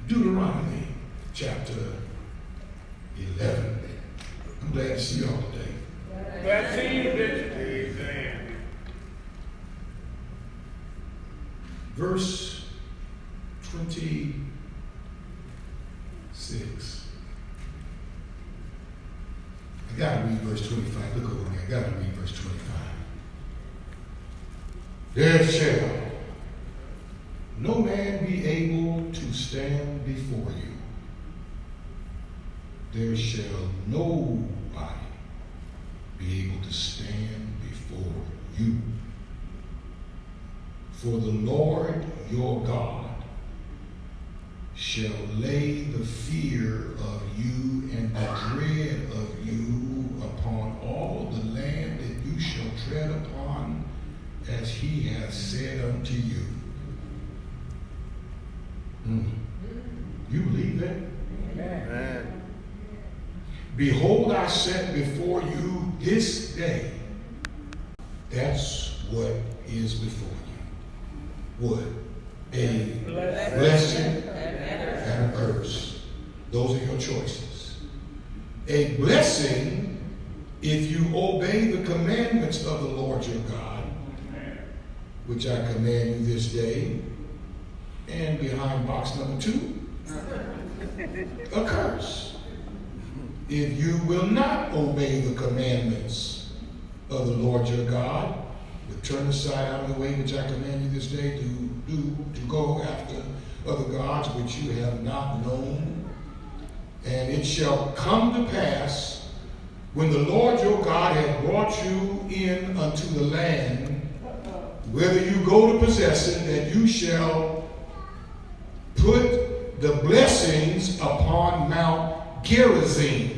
Deuteronomy chapter 11. I'm glad to see y'all today. Glad to see you, Bishop. Amen. Verse 26. I gotta read verse 25. Look over me. I gotta read verse 25. There shall no man be able to stand before you. There shall nobody be able to stand before you. For the Lord your God shall lay the fear of you and the dread of you upon all the land that you shall tread upon, as he hath said unto you. You believe that? Amen. Behold, I set before you this day. That's what is before you. What? A blessing and a curse. Those are your choices. A blessing if you obey the commandments of the Lord your God, which I command you this day. And behind box number 2, a curse if you will not obey the commandments of the Lord your God, but turn aside out of the way which I command you this day to go after other gods which you have not known. And it shall come to pass, when the Lord your God hath brought you in unto the land, whether you go to possess it, that you shall put the blessings upon Mount Gerizim,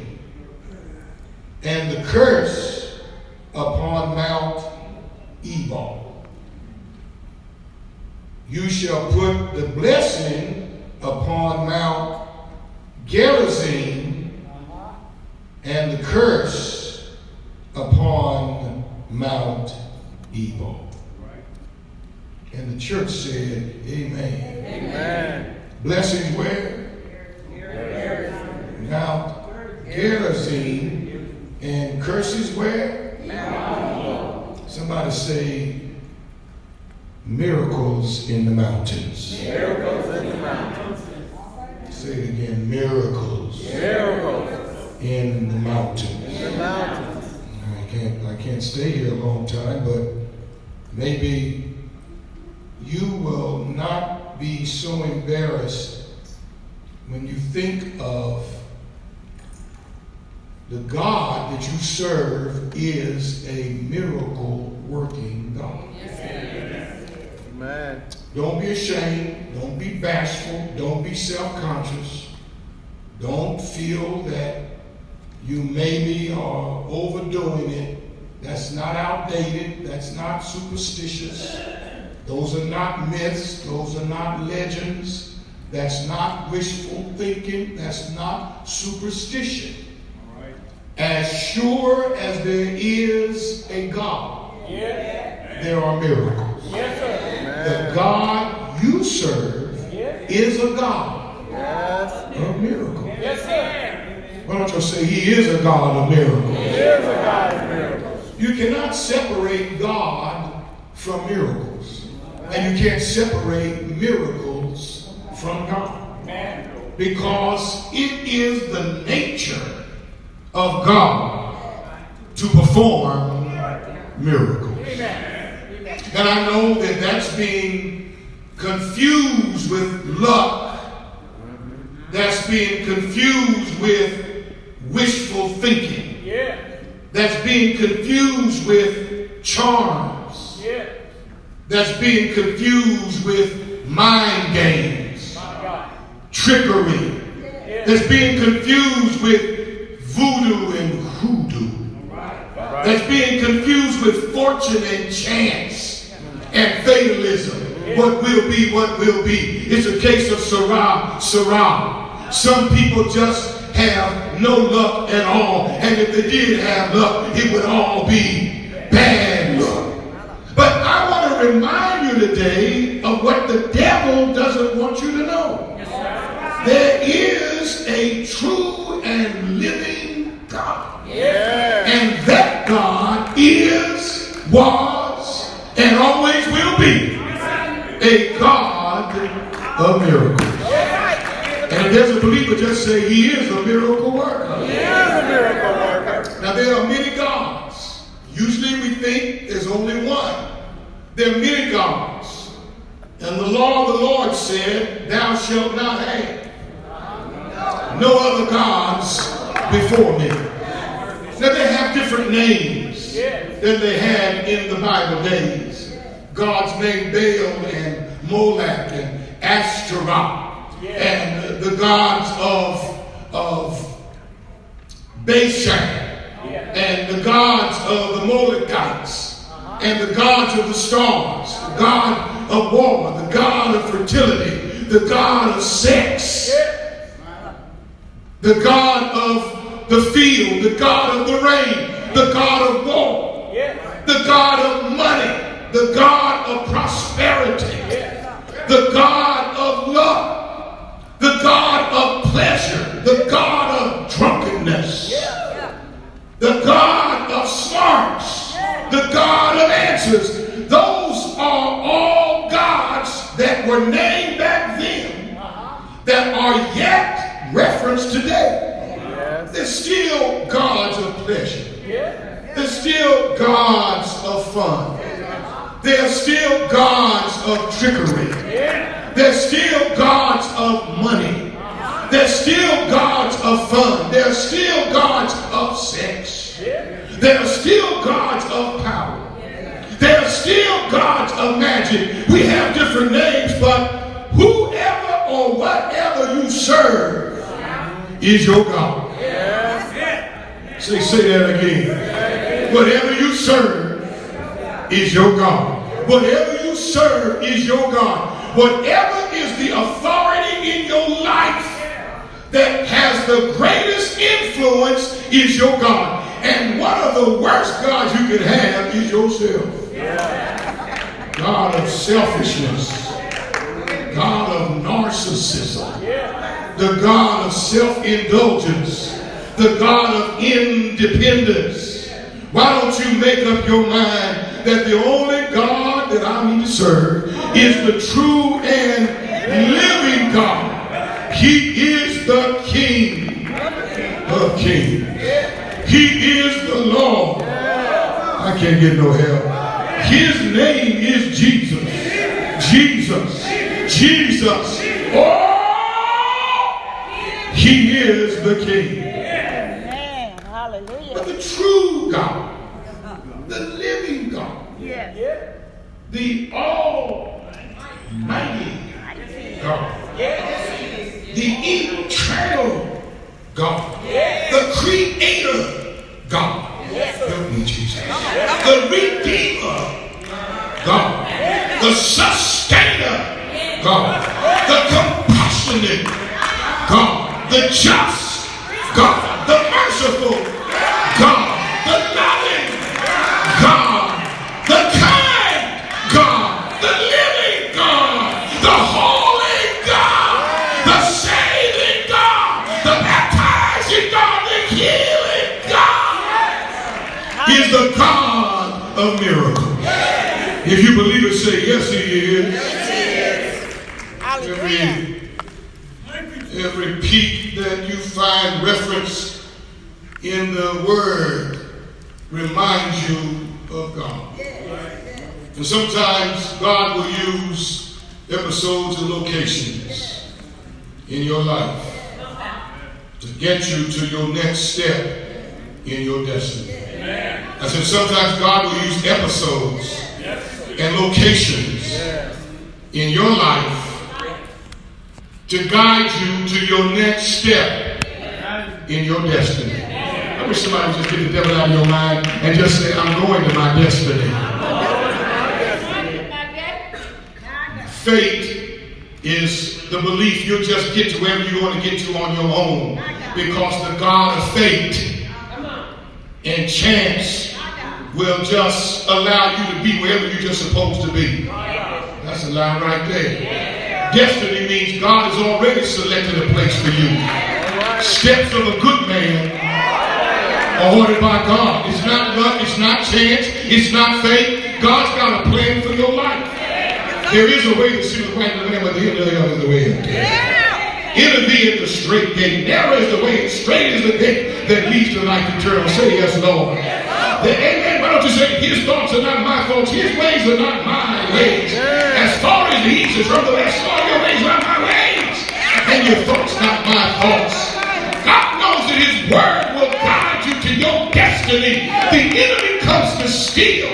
and the curse upon Mount Ebal. You shall put the blessing upon Mount Gerizim, and the curse upon Mount Ebal. And the church said, amen. Amen. Blessings where? Mount Gerizim. And curses where? Somebody say, miracles in the mountains. Miracles in the mountains. Say it again, miracles. Miracles in the mountains. in the mountains. I can't stay here a long time, but maybe you will not be so embarrassed when you think of the God that you serve is a miracle working God. Amen. Don't be ashamed. Don't be bashful. Don't be self-conscious. Don't feel that you maybe are overdoing it. That's not outdated. That's not superstitious. Those are not myths. Those are not legends. That's not wishful thinking. That's not superstition. All right. As sure as there is a God, there are miracles. Yes, sir. The God you serve is a God of miracles. Yes, sir. Why don't you say he is a God of miracles? He is a God of miracles. You cannot separate God from miracles. And you can't separate miracles from God. Because it is the nature of God to perform miracles. And I know that that's being confused with luck. That's being confused with wishful thinking. That's being confused with charms. That's being confused with mind games, trickery. That's being confused with voodoo and hoodoo. That's being confused with fortune and chance and fatalism. What will be, what will be. It's a case of Sarah. Some people just have no luck at all. And if they did have luck, it would all be bad luck. But I want to remind you today of what the devil doesn't want you to know. true and living God. Yeah. And that God is, was, and always will be a God of miracles. And if there's a believer, just say, he is a miracle worker. He is a miracle worker. Now, there are many gods. Usually we think there's only one. There are many gods. And the law of the Lord said, thou shalt not have no other gods before me. Now, they have different names than they had in the Bible days. Gods named Baal and Molech and Ashtaroth. And the gods of Bashan, and the gods of the Molekites, and the gods of the stars, the god of war, the god of fertility, the god of sex, the god of the field, the god of the rain, the god of war, the god of money, the god of prosperity, the god of love, the God of pleasure, the God of drunkenness, the God of smarts, the God of answers. Those are all gods that were named back then that are yet referenced today. They're still gods of pleasure. They're still gods of fun. They're still gods of trickery. They're still gods of money. They're still gods of fun. They're still gods of sex. They're still gods of power. They're still gods of magic. We have different names, but whoever or whatever you serve is your God. Say that again. Whatever you serve is your God. Whatever you serve is your God. Whatever is the authority in your life that has the greatest influence is your God. And one of the worst gods you can have is yourself. God of selfishness. God of narcissism. The God of self-indulgence. The God of independence. Why don't you make up your mind that the only God that I need to serve is the true and living God. He is the King of kings. He is the Lord. I can't get no help. His name is Jesus. Jesus. Jesus. Oh! He is the King. Amen. Hallelujah. But the true God, the living God, the Almighty God, the eternal God, the Creator God, help me, Jesus, the Redeemer God, the Sustainer God, the Compassionate God, the Just God, the Merciful God, the Loving God, the Kind God, the Living God, the Holy God, the Saving God, the Baptizing God, the Healing God is the God of miracles. If you believe it, say yes, He is. Every peak that you find reference in the Word reminds you of God. And sometimes God will use episodes and locations in your life to get you to your next step in your destiny. I said sometimes God will use episodes and locations in your life to guide you to your next step in your destiny. I wish somebody would just get the devil out of your mind and just say, I'm going to my destiny. Fate is the belief you'll just get to wherever you want to get to on your own, because the God of fate and chance will just allow you to be wherever you're just supposed to be. That's a lie right there. Destiny means God has already selected a place for you. Steps of a good man are ordered by God. It's not luck, it's not chance, it's not fate. God's got a plan for your life. There is a way to see the right of the land, but the end of the other is the way of death. Enter thee at the straight gate. Narrow is the way, and straight is the gate that leads to life eternal. Say yes, Lord. Amen. Why don't you say, his thoughts are not my thoughts, his ways are not my ways. As far as the east is from the west, so your ways are not my ways, and your thoughts not my thoughts. God knows that his word will guide you to your destiny. The enemy comes to steal,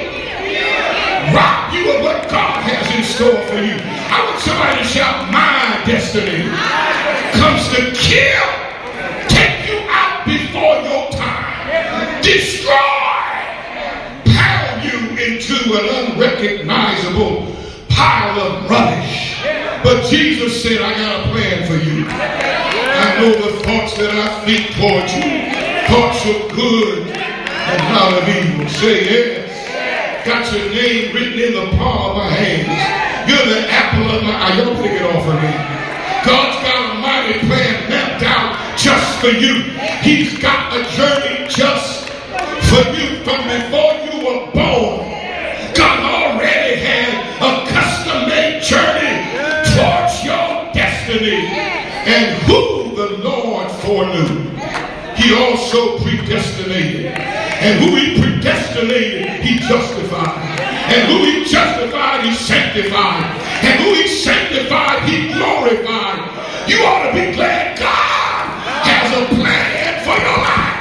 rob you of what God has in store for you. I want somebody to shout, my destiny comes to kill, take you out before your time, destroy, pound you into an unrecognizable pile of rubbish. But Jesus said, I got a plan for you. I know the thoughts that I think towards you, thoughts of good and not of evil. Say yes. Got your name written in the palm of my hands. You're the apple of my eye. Y'all take it off of me. God's got a mighty plan mapped out just for you. He's got a journey just for you. From before you were born, God already had a custom-made journey towards your destiny. And who the Lord foreknew, he also predestinated. And who he predestinated, he justified. And who he justified, he sanctified. And who he sanctified, he glorified. You ought to be glad God has a plan for your life.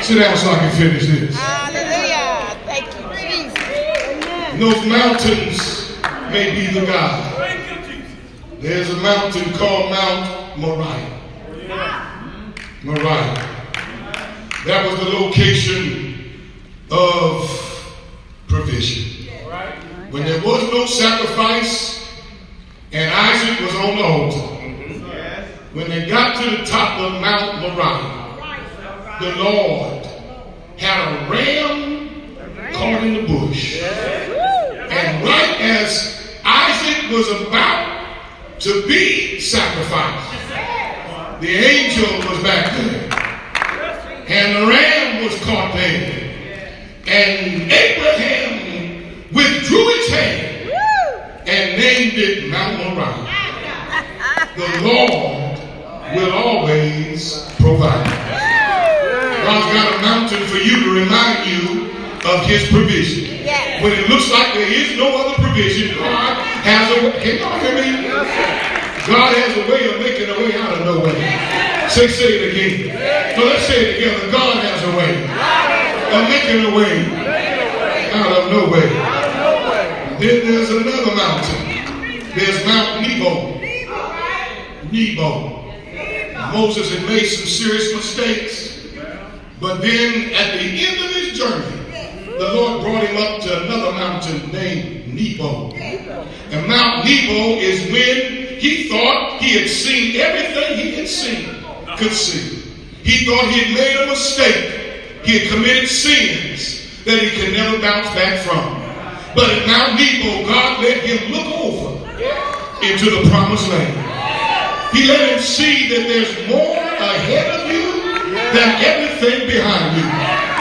Sit down so I can finish this. Hallelujah. Thank you, Jesus. Those mountains may be the God. There's a mountain called Mount Moriah. Moriah. That was the location of provision. When there was no sacrifice and Isaac was on the altar. When they got to the top of Mount Moriah, the Lord had a ram caught in the bush. And right as Isaac was about to be sacrificed, the angel was back there. And the ram was caught there. And Abraham withdrew his hand and named it Mount Moriah. The Lord will always provide. God's got a mountain for you to remind you of his provision. When it looks like there is no other provision, God has a way. Can y'all hear me? God has a way of making a way out of no way. Say it again. So let's say it together. God has a way of making a way out of no way. Then there's another mountain. There's Mount Nebo. Moses had made some serious mistakes. But then at the end of his journey, the Lord brought him up to another mountain named Nebo. And Mount Nebo is when he thought he had seen everything he could see. He thought he had made a mistake. He had committed sins that he could never bounce back from. But at Mount Nebo, God let him look over into the promised land. He let him see that there's more ahead of you than everything behind you.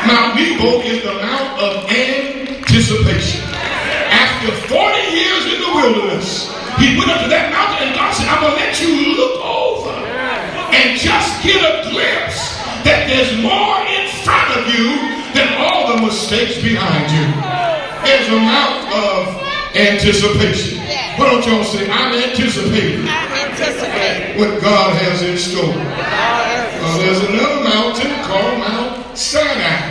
Mount Nebo is the mount of anticipation. After 40 years in the wilderness, he went up to that mountain and God said, I'm going to let you look over and just get a glimpse that there's more in front of you than all the mistakes behind you. There's a mount of anticipation. Why don't y'all say, I'm anticipating what God has in store. There's another mountain called Mount Sinai.